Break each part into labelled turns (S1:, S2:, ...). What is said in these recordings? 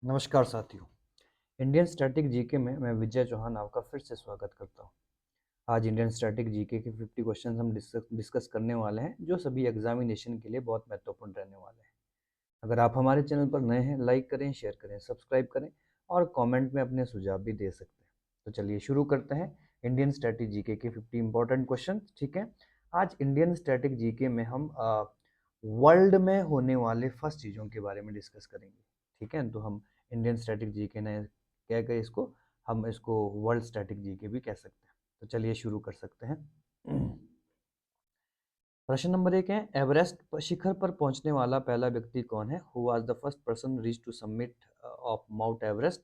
S1: नमस्कार साथियों। Indian static GK में मैं विजय चौहान आपका फिर से स्वागत करता हूं। आज इंडियन स्टैटिक जीके के 50 क्वेश्चन हम डिस्कस करने वाले हैं जो सभी एग्जामिनेशन के लिए बहुत महत्वपूर्ण रहने वाले हैं। अगर आप हमारे चैनल पर नए हैं, लाइक करें, शेयर करें, सब्सक्राइब करें और कमेंट में अपने सुझाव भी दे सकते हैं। तो चलिए शुरू करते हैं इंडियन स्टैटिक जीके के 50 इंपॉर्टेंट क्वेश्चन। ठीक है, आज इंडियन स्टैटिक जीके में हम वर्ल्ड में होने वाले फर्स्ट चीज़ों के बारे में डिस्कस करेंगे। ठीक है, तो हम इंडियन स्टैटिक जीके ने क्या कहे इसको, हम इसको वर्ल्ड स्टैटिक जीके भी कह सकते हैं। तो चलिए शुरू कर सकते हैं। प्रश्न नंबर 1 है, एवरेस्ट शिखर पर पहुंचने वाला पहला व्यक्ति कौन है? Who was the first person reach to summit of Mount Everest?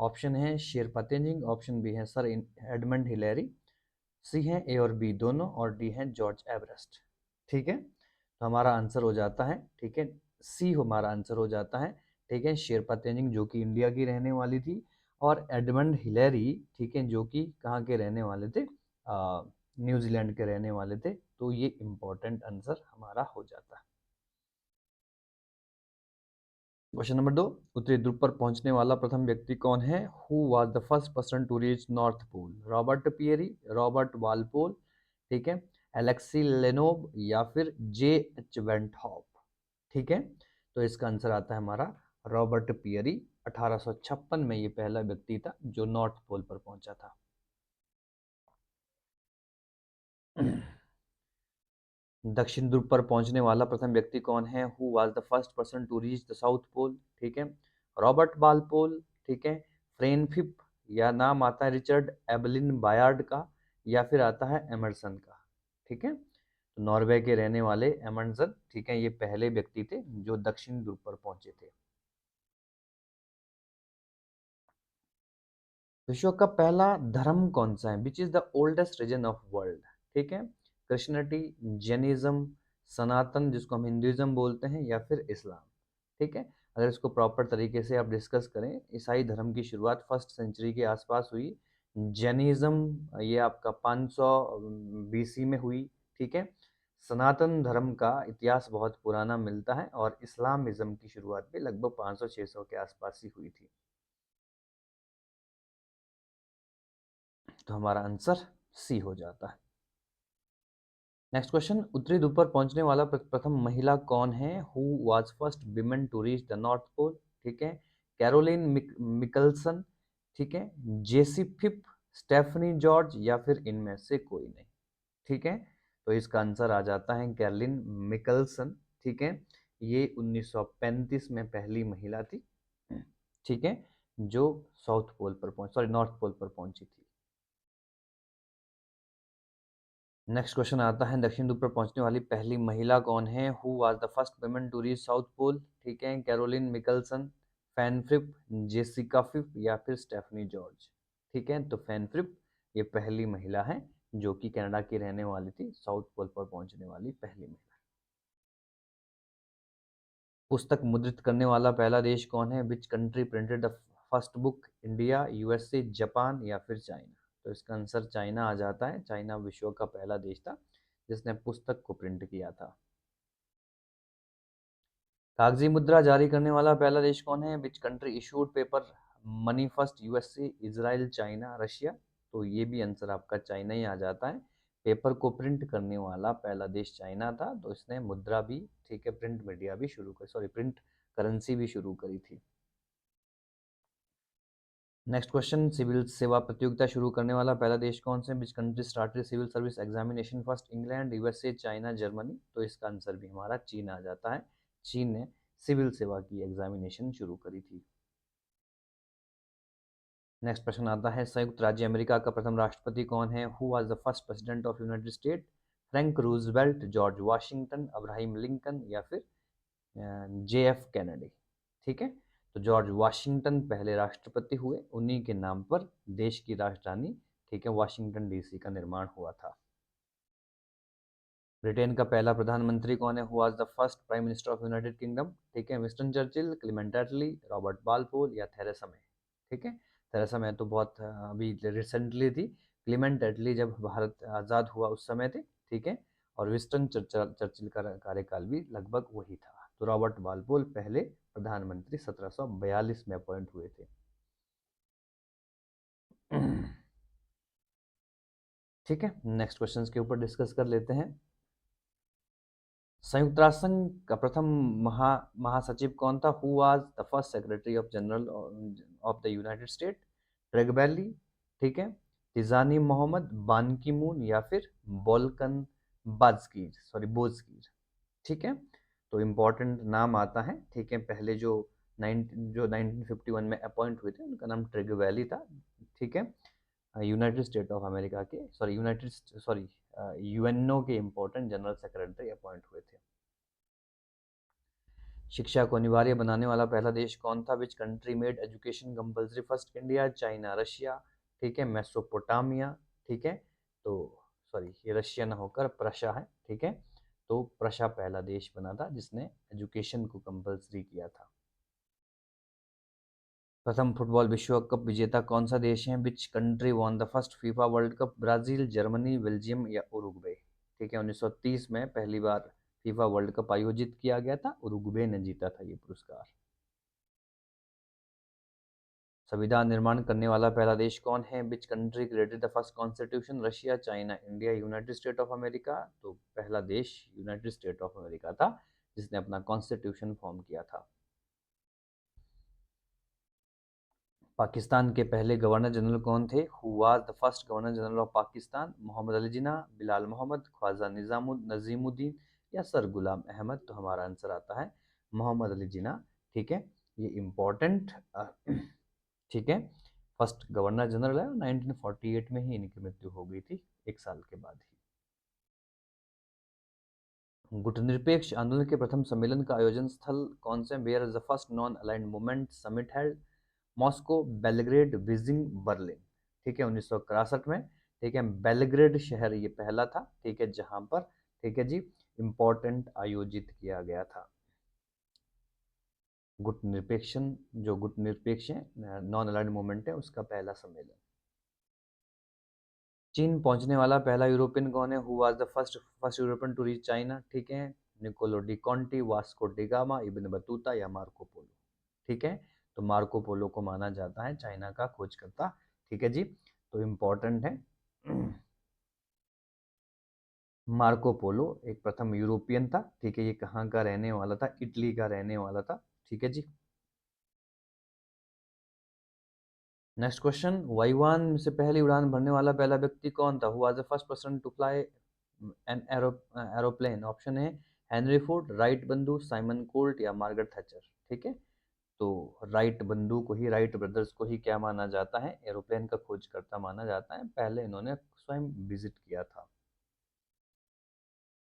S1: Option है शेरपा तेंजिंग, ऑप्शन बी है सर एडमंड हिलेरी, सी है ए और बी दोनों, और डी है जॉर्ज एवरेस्ट। ठीक है, तो हमारा आंसर हो जाता है, ठीक है, सी हमारा आंसर हो जाता है। ठीक है, शेरपा तेंजिंग जो कि इंडिया की रहने वाली थी, और एडमंड हिलेरी, ठीक है, जो कि कहाँ के रहने वाले थे, न्यूजीलैंड के रहने वाले थे। तो ये इंपॉर्टेंट आंसर हमारा हो जाता है। क्वेश्चन नंबर 2, उत्तरी ध्रुव पर पहुंचने वाला प्रथम व्यक्ति कौन है? Who was the first person to reach North Pole? Robert Peary, Robert Walpole, ठीक है, एलेक्सी लेनोव, या फिर जे एच वेंटहॉप? ठीक है, तो इसका आंसर आता है हमारा रॉबर्ट पियरी। 1856 में ये पहला व्यक्ति था जो नॉर्थ पोल पर पहुंचा था। दक्षिण ध्रुव पर पहुंचने वाला प्रथम व्यक्ति कौन है? Who was the first person to reach the South Pole? ठीक है, रॉबर्ट बालपोल, ठीक है, फ्रेनफिप, या नाम आता है रिचर्ड एबलिन बायार्ड का, या फिर आता है एमरसन का? ठीक है, तो नॉर्वे के रहने वाले एमरसन, ठीक है, ये पहले व्यक्ति थे जो दक्षिण ध्रुव पर पहुंचे थे। विश्व का पहला धर्म कौन सा है? Which is the oldest religion of world? ठीक है, क्रिश्चियनिटी, जैनिज्म, सनातन जिसको हम हिंदुइज्म बोलते हैं, या फिर इस्लाम? ठीक है, अगर इसको प्रॉपर तरीके से आप डिस्कस करें, ईसाई धर्म की शुरुआत फर्स्ट सेंचुरी के आसपास हुई। जैनिज्म ये आपका 500 बीसी में हुई। ठीक है, सनातन धर्म का इतिहास बहुत पुराना मिलता है, और इस्लामिज्म की शुरुआत भी लगभग 500-600 के आसपास ही हुई थी। तो हमारा आंसर सी हो जाता है। नेक्स्ट क्वेश्चन, उत्तरी ध्रुव पर पहुंचने वाला प्रथम महिला कौन है? Who was first women to reach the North Pole? ठीक है, कैरोलिन मिकलसन, ठीक है, जेसी फिप, स्टेफनी जॉर्ज, या फिर इनमें से कोई नहीं? ठीक है, तो इसका आंसर आ जाता है कैरोलिन मिकलसन। ठीक है, ये 1935 में पहली महिला थी, ठीक है, जो साउथ पोल पर पहुंच सॉरी नॉर्थ पोल पर पहुंची थी। नेक्स्ट क्वेश्चन आता है, दक्षिण ध्रुव पर पहुंचने वाली पहली महिला कौन है? Who was the first woman to reach South Pole? ठीक है, कैरोलिन मिकलसन, फैनफ्रिप, जेसिका फिप, या फिर स्टेफनी जॉर्ज? ठीक है, तो फैनफ्रिप ये पहली महिला है जो कि कनाडा की रहने वाली थी, साउथ पोल पर पहुंचने वाली पहली महिला। पुस्तक मुद्रित करने वाला पहला देश कौन है? Which country printed the first book? India, USA, Japan, या फिर चाइना? तो इसका आंसर चाइना आ जाता है। चाइना विश्व का पहला देश था जिसने पुस्तक को प्रिंट किया था। कागजी मुद्रा जारी करने वाला पहला देश कौन है? Which country issued paper money first? USA, Israel, China, Russia? तो ये भी आंसर आपका चाइना ही आ जाता है। पेपर को प्रिंट करने वाला पहला देश चाइना था, तो इसने मुद्रा भी, ठीक है, प्रिंट मीडिया भी शुरू कर सॉरी प्रिंट करेंसी भी शुरू करी थी। नेक्स्ट क्वेश्चन, सिविल सेवा प्रतियोगिता शुरू करने वाला पहला देश कौन से? Which country started civil service examination first? England, USA, China, Germany? तो इसका आंसर भी हमारा चीन आ जाता है। चीन ने सिविल सेवा की एग्जामिनेशन शुरू करी थी। नेक्स्ट प्रश्न आता है, संयुक्त राज्य अमेरिका का प्रथम राष्ट्रपति कौन है? Who was the first president of United state? Frank Roosevelt, George Washington, Abraham Lincoln, या फिर जे एफ कैनेडी? ठीक है, तो जॉर्ज वाशिंगटन पहले राष्ट्रपति हुए, उन्हीं के नाम पर देश की राजधानी, ठीक है, वाशिंगटन डीसी का निर्माण हुआ था। ब्रिटेन का पहला प्रधानमंत्री कौन है? Who was the first prime minister of United kingdom? ठीक है, विंस्टन चर्चिल, क्लेमेंट एटली, रॉबर्ट बालफोर, या थेरेसा मे? ठीक है, थेरेसा मे तो बहुत अभी रिसेंटली थी। क्लेमेंट एटली जब भारत आज़ाद हुआ उस समय थे, ठीक है, और विंस्टन चर्चिल का कार्यकाल भी लगभग वही था। तो रॉबर्ट बालफोर पहले प्रधानमंत्री 1742 में अपॉइंट हुए थे। ठीक है, नेक्स्ट क्वेश्चंस के ऊपर डिस्कस कर लेते हैं। संयुक्त राष्ट्र संघ का प्रथम महासचिव कौन था? Who was the first secretary of general of the United state? रेग बैली, ठीक है, तिजानी मोहम्मद, बान की मून, या फिर बोल्कन बोजगीर। ठीक है, तो इम्पोर्टेंट नाम आता है। ठीक है, पहले जो 1951 में अपॉइंट हुए थे उनका नाम ट्रेग वैली था। ठीक है, यूनाइटेड स्टेट ऑफ अमेरिका के यूएनओ के इम्पोर्टेंट जनरल सेक्रेटरी अपॉइंट हुए थे। शिक्षा को अनिवार्य बनाने वाला पहला देश कौन था? Which country made education compulsory first? India, China, Russia, ठीक है, मेसोपोटामिया, ठीक है, तो ये रशिया ना होकर प्रशा है। ठीक है, तो प्रशा पहला देश बना था जिसने एजुकेशन को कंपल्सरी किया था। प्रथम फुटबॉल विश्व कप विजेता कौन सा देश है? Which country won the first FIFA world cup? Brazil, Germany, Belgium, या उरुग्वे? ठीक है, 1930 में पहली बार फीफा वर्ल्ड कप आयोजित किया गया था, उरुग्वे ने जीता था ये पुरस्कार। संविधान निर्माण करने वाला पहला देश कौन है? Which country created the first constitution? Russia, China, India, United state of America? तो पहला देश यूनाइटेड स्टेट ऑफ अमेरिका था जिसने अपना कॉन्स्टिट्यूशन फॉर्म किया था। पाकिस्तान के पहले गवर्नर जनरल कौन थे? Who was the first governor general of Pakistan? Mohammad Ali Jinnah, Bilal Mohammad, Khwaja Nazimuddin, या सर गुलाम अहमद? तो हमारा आंसर आता है मोहम्मद अली जिन्ना। ठीक है, ये इम्पोर्टेंट ठीक है, फर्स्ट गवर्नर जनरल है। 1948 में ही इनकी मृत्यु हो गई थी, एक साल के बाद ही। गुटनिरपेक्ष आंदोलन के प्रथम सम्मेलन का आयोजन स्थल कौन से? Where is the first non aligned movement summit held? Moscow, Belgrade, Beijing, Berlin? ठीक है, 1961 में। ठीक है, बेलग्रेड शहर ये पहला था, ठीक है, जहां पर, ठीक है जी, इम्पोर्टेंट आयोजित किया गया था गुटनिरपेक्ष नॉन अलाइंड मूवमेंट है उसका पहला सम्मेलन। चीन पहुंचने वाला पहला यूरोपियन कौन है? Who was the first European to reach China? ठीक है, Niccolo de Conti, Vasco da Gama, Ibn Battuta, या मार्को पोलो? ठीक है, तो मार्को पोलो को माना जाता है चाइना का खोजकर्ता। ठीक है जी, तो इम्पोर्टेंट है मार्को पोलो एक प्रथम यूरोपियन था। ठीक है, ये कहाँ का रहने वाला था? इटली का रहने वाला था। ठीक है जी, नेक्स्ट क्वेश्चन, वायुयान से पहली उड़ान भरने वाला पहला व्यक्ति कौन था? Who was the first person to fly an aeroplane? Option है हेनरी फोर्ड, राइट बंधु, साइमन कोल्ट, या मार्गरेट थैचर? ठीक है, तो राइट बंधु को ही, राइट ब्रदर्स को ही क्या माना जाता है? एरोप्लेन का खोजकर्ता माना जाता है। पहले इन्होंने स्वयं विजिट किया था।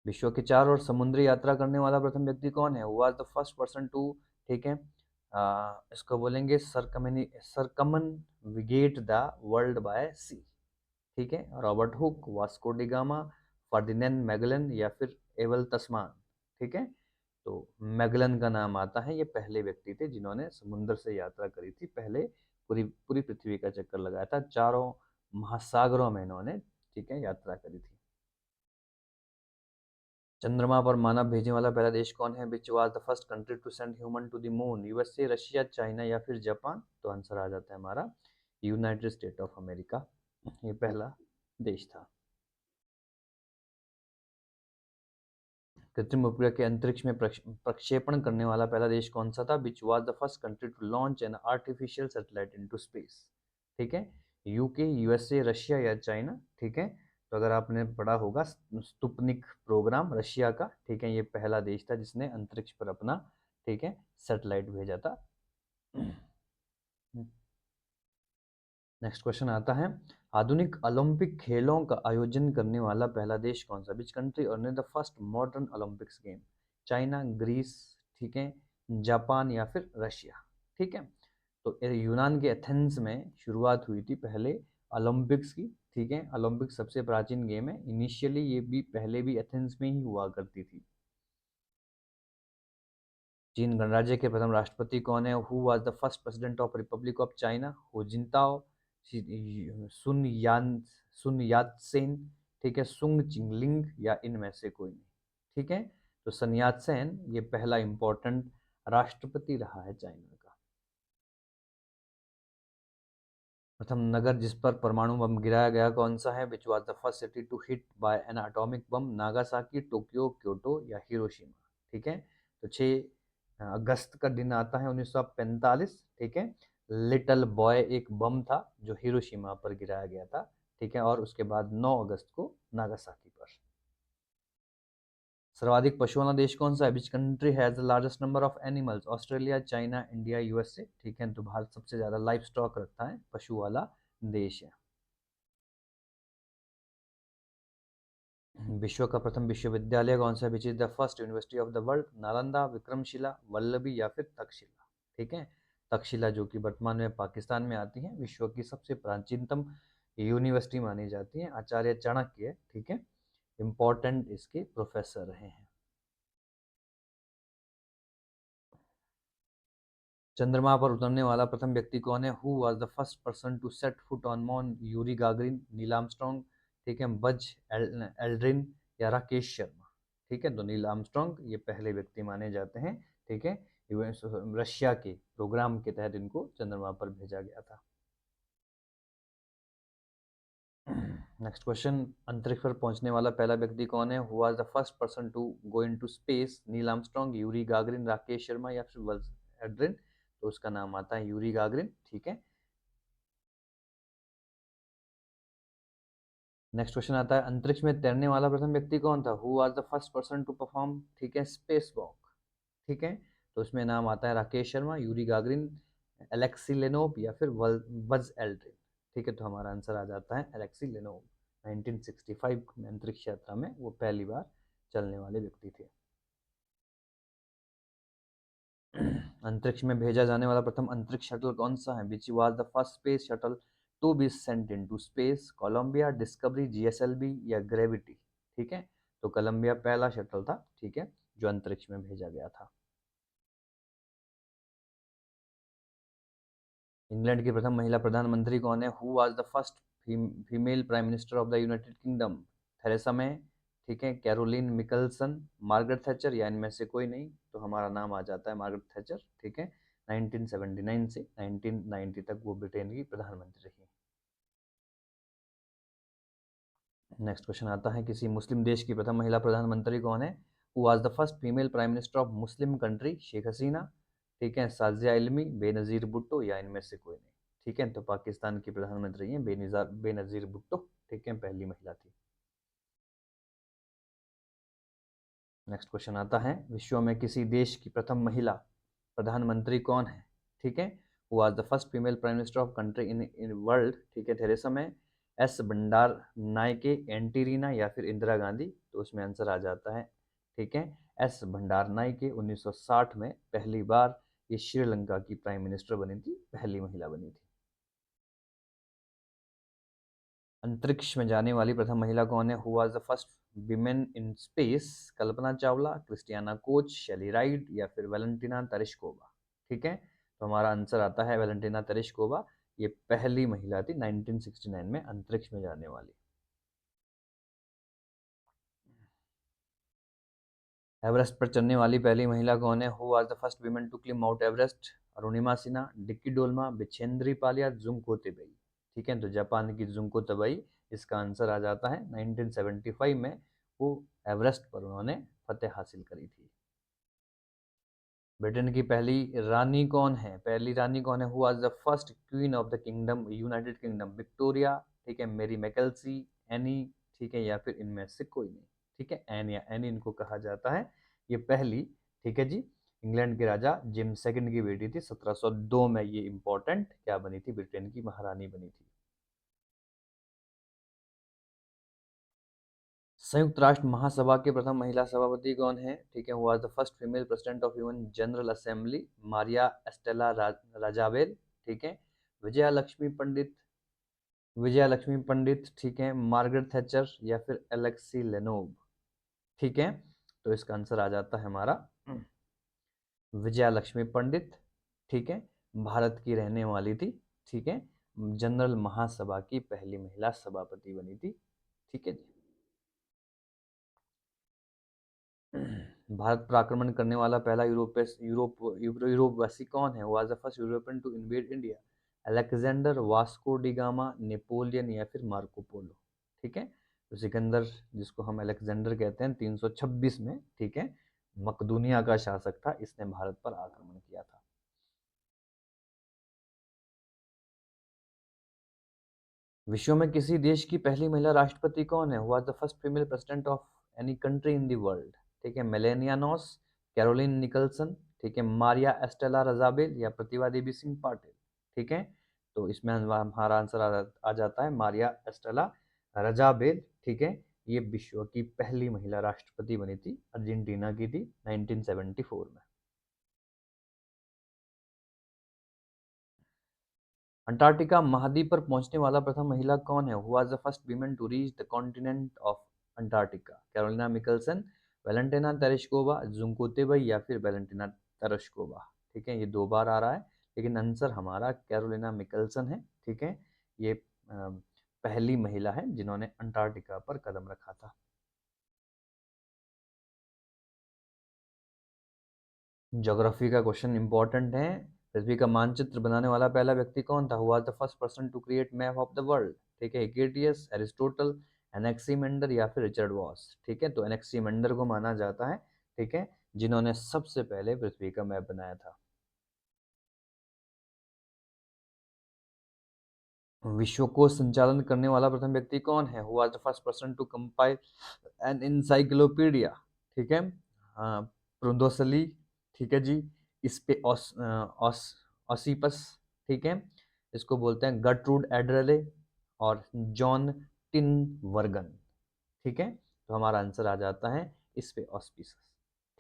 S1: विश्व के चार और समुद्री यात्रा करने वाला प्रथम व्यक्ति कौन है? Who was the first person to, ठीक है, इसको बोलेंगे circumnavigate the world by sea? ठीक है, Robert Hooke, Vasco da Gama, Ferdinand Magellan, या फिर एवल तस्मान? ठीक है, तो मैगलन का नाम आता है, ये पहले व्यक्ति थे जिन्होंने समुद्र से यात्रा करी थी। पहले पूरी पूरी पृथ्वी का चक्कर लगाया था, चारों महासागरों में इन्होंने, ठीक है, यात्रा करी थी। चंद्रमा पर मानव भेजने वाला पहला देश कौन है? Which was the first country to send human to the moon? USA, Russia, China, या फिर जापान? तो आंसर आ जाता है हमारा यूनाइटेड स्टेट ऑफ अमेरिका, ये पहला देश था। कृत्रिम उपग्रह के अंतरिक्ष में प्रक्षेपण करने वाला पहला देश कौन सा था? Which was the first country to launch an artificial satellite into space? ठीक है, यूके, यूएसए, रशिया, या चाइना? ठीक है, तो अगर आपने पढ़ा होगा स्पुतनिक प्रोग्राम रशिया का, ठीक है, ये पहला देश था जिसने अंतरिक्ष पर अपना, ठीक है, सैटेलाइट भेजा था। नेक्स्ट क्वेश्चन आता है, आधुनिक ओलंपिक खेलों का आयोजन करने वाला पहला देश कौन सा? Which country organised the first modern Olympics game? China, Greece, ठीक है, जापान, या फिर रशिया? ठीक है, तो यूनान के एथेंस में शुरुआत हुई थी पहले ओलंपिक्स की। ठीक है, ओलंपिक सबसे प्राचीन गेम है। इनिशियली ये भी पहले भी एथेंस में ही हुआ करती थी। चीन गणराज्य के प्रथम राष्ट्रपति कौन है? Who was the first president of Republic of China? हो जिनताओ, सुन यान सुन यात सेन, ठीक है, सुंग चिंगलिंग, या इनमें से कोई नहीं? ठीक है, तो सन यात सेन ये पहला इंपॉर्टेंट राष्ट्रपति रहा है चाइना का? प्रथम नगर जिस पर परमाणु बम गिराया गया कौन सा है? Which was the first city to hit by an atomic bomb? Nagasaki, Tokyo, Kyoto या हिरोशिमा? ठीक है, तो 6 अगस्त का दिन आता है 1945। ठीक है, लिटिल बॉय एक बम था जो हिरोशिमा पर गिराया गया था। ठीक है, और उसके बाद 9 अगस्त को नागासाकी पर। सर्वाधिक पशुओं वाला देश कौन सा है? Which country has the largest number of animals? Australia, China, India, USA? ठीक है, तो भारत सबसे ज्यादा लाइफ स्टॉक रखता है, पशु वाला देश है। विश्व का प्रथम विश्वविद्यालय कौन सा है? Which is the first university of the world? Nalanda, Vikramshila, Vallabhi या फिर तक्षशिला? ठीक है, तक्षशिला जो कि वर्तमान में पाकिस्तान में आती है, विश्व की सबसे प्राचीनतम यूनिवर्सिटी मानी जाती है। आचार्य चाणक्य, ठीक है, इंपॉर्टेंट इसके प्रोफेसर रहे हैं। चंद्रमा पर उतरने वाला प्रथम व्यक्ति कौन है? Who was the first person to set foot on moon? Yuri Gagarin, Neil Armstrong, ठीक है, बज एल्ड्रिन या राकेश शर्मा? ठीक है, तो नील आर्मस्ट्रॉन्ग ये पहले व्यक्ति माने जाते हैं। ठीक है, रशिया के प्रोग्राम के तहत इनको चंद्रमा पर भेजा गया था। नेक्स्ट क्वेश्चन, अंतरिक्ष पर पहुंचने वाला पहला व्यक्ति कौन है? Who was the first person to go into space? Neil Armstrong, Yuri Gagarin, Rakesh Sharma या फिर बज एल्ड्रिन? तो उसका नाम आता है यूरी गागरिन। ठीक है, नेक्स्ट क्वेश्चन आता है, अंतरिक्ष में तैरने वाला प्रथम व्यक्ति कौन था? Who was the first person to perform, ठीक है, स्पेस वॉक? ठीक है, तो उसमें नाम आता है Rakesh Sharma, Yuri Gagarin, Alexei Leonov या फिर बज एल्ड्रिन? ठीक है, तो हमारा आंसर आ जाता है एलेक्सी लेनोव। 1965 में अंतरिक्ष यात्रा में वो पहली बार चलने वाले व्यक्ति थे। अंतरिक्ष में भेजा जाने वाला प्रथम अंतरिक्ष शटल कौन सा है? Which was the first space shuttle to be sent into space? Columbia, Discovery, GSLV या ग्रेविटी? ठीक है, तो कोलंबिया पहला शटल था, ठीक है, जो अंतरिक्ष में भेजा गया था। इंग्लैंड की प्रथम महिला प्रधानमंत्री कौन है? Who was the first female prime minister of the United kingdom? Theresa May, ठीक है, कैरोलिन मिकलसन, मार्गरेट थैचर या इनमें से कोई नहीं? तो हमारा नाम आ जाता है मार्गरेट थैचर। ठीक है, 1979 से 1990 तक वो ब्रिटेन की प्रधानमंत्री रही। नेक्स्ट क्वेश्चन आता है, किसी मुस्लिम देश की प्रथम महिला प्रधानमंत्री कौन है? Who was the first female prime minister of Muslim country? Sheikh Hasina, ठीक है, साजिया इल्मी, बेनजीर भुट्टो या इनमें से कोई नहीं? ठीक है, तो पाकिस्तान की प्रधानमंत्री हैं बेनजीर भुट्टो। ठीक है, पहली महिला थी। नेक्स्ट क्वेश्चन आता है, विश्व में किसी देश की प्रथम महिला प्रधानमंत्री कौन है? ठीक है, who was the first female prime minister of country in world? ठीक है, थेरेसा मे, एस भंडार नायके, एंटीरीना या फिर इंदिरा गांधी? तो उसमें आंसर आ जाता है, ठीक है, एस भंडार नायके। 1960 में पहली बार ये श्रीलंका की प्राइम मिनिस्टर बनी थी, पहली महिला बनी थी। अंतरिक्ष में जाने वाली प्रथम महिला कौन है? Who was the first women in space? Kalpana Chawla, Christina Koch, Shelley Ride या फिर वेलेंटिना तेरेश्कोवा? ठीक है, तो हमारा आंसर आता है वेलेंटिना तेरेश्कोवा। ये पहली महिला थी 1969 में अंतरिक्ष में जाने वाली। एवरेस्ट पर चढ़ने वाली पहली महिला कौन है? Who was the first women to climb Mount Everest? Arunima Sinha, Dicky Dolma, Bachendri Pal या जुंको तेबई? ठीक है, तो जापान की जुंको तेबई इसका आंसर आ जाता है। 1975 में वो एवरेस्ट पर उन्होंने फतेह हासिल करी थी। ब्रिटेन की पहली रानी कौन है? पहली रानी कौन है? Who was the first queen of the kingdom, United kingdom? Victoria, ठीक है, मेरी मैकेल्सी, एनी, ठीक है, या फिर इनमें से कोई नहीं? ठीक है, एन या एनी इनको कहा जाता है। ये पहली, ठीक है जी, इंग्लैंड के राजा जेम्स सेकंड की बेटी थी। 1702 में ये इंपॉर्टेंट क्या बनी थी? ब्रिटेन की महारानी बनी थी। संयुक्त राष्ट्र महासभा के प्रथम महिला सभापति कौन है? ठीक है, who was the first female president of UN general assembly? Maria Estela राजावेल, ठीक है, विजया लक्ष्मी पंडित, ठीक है, मार्गरेट थैचर या फिर एलेक्सी लेनोव? ठीक है, तो इसका आंसर आ जाता है हमारा विजया लक्ष्मी पंडित। ठीक है, भारत की रहने वाली थी। ठीक है, जनरल महासभा की पहली महिला सभापति बनी थी। ठीक है जी। भारत पर आक्रमण करने वाला पहला यूरोपवासी कौन है? Was the first European to invade India? Alexander, Vasco da Gama, Napoleon या फिर मार्को पोलो? ठीक है, तो सिकंदर, जिसको हम अलेक्जेंडर कहते हैं, 326 में, ठीक है, मकदूनिया का शासक था, इसने भारत पर आक्रमण किया था। विश्व में किसी देश की पहली महिला राष्ट्रपति कौन है? Who was the first female president of any country in the world? ठीक है, मेलेनिया नॉस, कैरोलिन निकलसन, ठीक है, मारिया एस्टेला रजाबेल या प्रतिभा देवी सिंह पाटिल? ठीक है, तो इसमें हमारा आंसर आ जाता है मारिया एस्टेला रजाबेल। ठीक है, ये विश्व की पहली महिला राष्ट्रपति बनी थी, अर्जेंटीना की थी, 1974 में। अंटार्कटिका महाद्वीप पर पहुंचने वाला प्रथम महिला कौन है? Who was the first women to reach the continent of Antarctica? Carolina Mikkelsen, Valentina Tereshkova, Junko Tabei या फिर वैलेंटिना तेरेश्कोवा? ठीक है, ये 2 बार आ रहा है, लेकिन आंसर हमारा कैरोलिना मिकलसन है। ठीक है, ये पहली महिला है जिन्होंने अंटार्कटिका पर कदम रखा था। ज्योग्राफी का क्वेश्चन इंपॉर्टेंट है। पृथ्वी का मानचित्र बनाने वाला पहला व्यक्ति कौन था? Who was the first person to create map of the world? ठीक है, हिकेटियस, एरिस्टोटल, एनेक्सीमेंडर या फिर रिचर्ड वॉस? ठीक है, तो एनेक्सीमेंडर को माना जाता है, ठीक है, जिन्होंने सबसे पहले पृथ्वी का मैप बनाया था। विश्व को संचालन करने वाला प्रथम व्यक्ति कौन है? Who was the first person to compile an encyclopaedia? ठीक है, हाँ, प्रुंदोसली, ठीक है जी, इस पे ऑसिपस, ठीक है, इसको बोलते हैं गर्ट्रूड एड्रले और जॉन टिन वर्गन? ठीक है, तो हमारा आंसर आ जाता है इस पे ऑस्पिसस।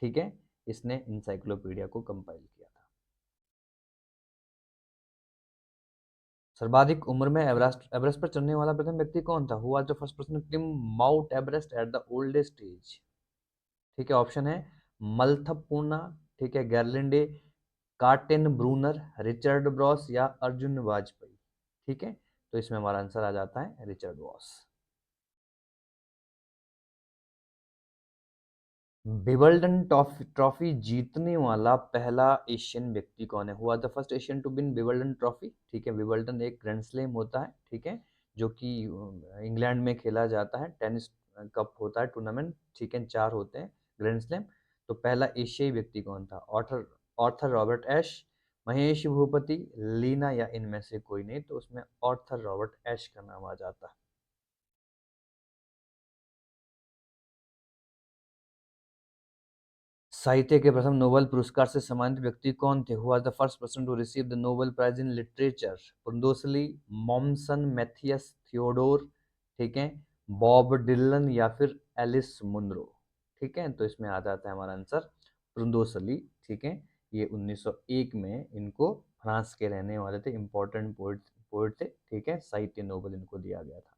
S1: ठीक है, इसने इंसाइक्लोपीडिया को कंपाइल किया था। सर्वाधिक उम्र में एवरेस्ट पर चढ़ने वाला प्रथम व्यक्ति कौन था? Who was the first person to climb Mount Everest at the oldest age? ठीक है, ऑप्शन है मलथपूर्णा, ठीक है, गैरलेंडे, कार्टेन ब्रूनर, रिचर्ड ब्रॉस या अर्जुन वाजपेयी? ठीक है, तो इसमें हमारा आंसर आ जाता है रिचर्ड ब्रॉस। विंबलडन ट्रॉफी जीतने वाला पहला एशियन व्यक्ति कौन है? Who was the first Asian to win Wimbledon trophy? ठीक है, विंबलडन एक ग्रैंड स्लैम होता है, ठीक है, जो कि इंग्लैंड में खेला जाता है, टेनिस कप होता है टूर्नामेंट, ठीक है, 4 होते हैं ग्रैंड स्लैम। तो पहला एशियाई व्यक्ति कौन था? ऑर्थर ऑर्थर रॉबर्ट एश, महेश भूपति, लीना या इनमें से कोई नहीं? तो उसमें ऑर्थर रॉबर्ट एश का नाम आ जाता है। साहित्य के प्रथम नोबेल पुरस्कार से सम्मानित व्यक्ति कौन थे? Who was the first person to receive the Nobel prize in literature? पुंडोसली, मॉमसन, मैथियस थियोडोर, ठीक है, बॉब डिलन या फिर एलिस मुनरो? ठीक है, तो इसमें आ जाता है हमारा आंसर पुंडोसली। ठीक है, ये 1901 में इनको, फ्रांस के रहने वाले थे, इंपॉर्टेंट पोएट थे, ठीक है, साहित्य नोबेल इनको दिया गया था।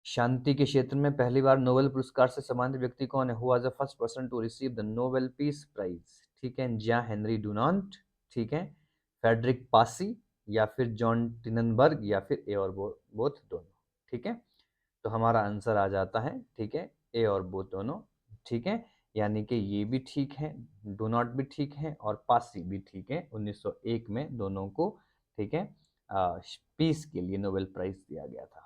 S1: शांति के क्षेत्र में पहली बार नोबेल पुरस्कार से सम्मानित व्यक्ति कौन है? Who was the first person to receive the Nobel peace prize? ठीक है, जिया हेनरी डुनांट, ठीक है, फेडरिक पासी या फिर जॉन टिननबर्ग या फिर ए और बोथ दोनों? ठीक है, तो हमारा आंसर आ जाता है, ठीक है, ए और बोथ दोनों। ठीक है, यानी कि ये भी ठीक है, डोनाट भी ठीक है और पासी भी ठीक है। 1901 में दोनों को, ठीक है, पीस के लिए नोबेल प्राइज दिया गया था।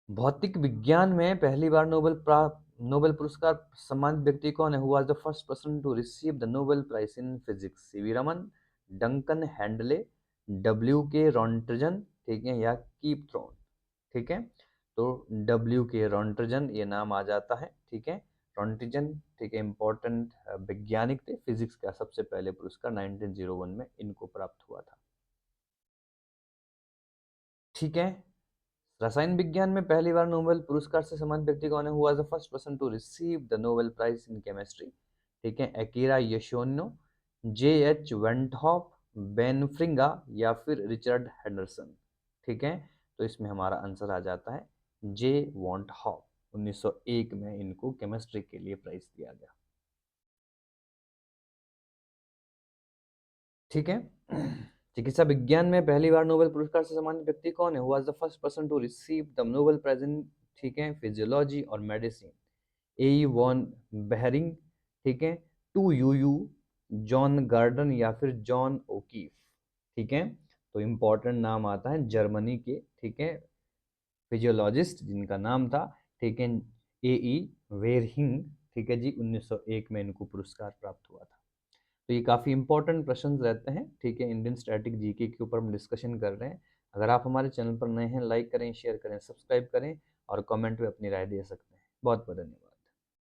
S1: भौतिक विज्ञान में पहली बार नोबेल पुरस्कार सम्मानित व्यक्ति कौन है? Who was the first person to receive the Nobel prize in physics? C V Raman, Duncan Handley, W K Roentgen, ठीक है, या कीप थ्रोन? ठीक है, तो डब्ल्यू के रॉन्ट्जन ये नाम आ जाता है, ठीक है, रॉन्ट्जन, ठीक है, इंपॉर्टेंट वैज्ञानिक थे, फिजिक्स का सबसे पहले पुरस्कार 1901 में इनको प्राप्त हुआ था। ठीक है, रसायन विज्ञान में पहली बार नोबेल पुरस्कार से सम्मानित व्यक्ति कौन है? Who was the first person to receive the Nobel prize in chemistry? ठीक है, Akira Yoshino, J H van't Hoff, Ben Feringa या फिर रिचर्ड हेंडरसन? ठीक है, तो इसमें हमारा आंसर आ जाता है जे वॉन्टहॉफ। 1901 में इनको केमिस्ट्री के लिए प्राइज दिया गया। ठीक है, चिकित्सा विज्ञान में पहली बार नोबेल पुरस्कार से सम्मानित व्यक्ति कौन है? Who was the first person to receive the Nobel prize in ठीक है, फिजियोलॉजी और मेडिसिन ए वॉन बेहरिंग, ठीक है, टू यू जॉन गार्डन या फिर जॉन ओकीफ, ठीक है। तो इम्पोर्टेंट नाम आता है जर्मनी के, ठीक है, फिजियोलॉजिस्ट जिनका नाम था, ठीक है, ए वेरहिंग, ठीक है जी, 1901 में इनको पुरस्कार प्राप्त हुआ था। तो ये काफ़ी इंपॉर्टेंट प्रश्न रहते हैं, ठीक है, इंडियन स्टैटिक जीके के ऊपर हम डिस्कशन कर रहे हैं। अगर आप हमारे चैनल पर नए हैं, लाइक करें, शेयर करें, सब्सक्राइब करें और कमेंट में अपनी राय दे सकते हैं। बहुत बहुत धन्यवाद।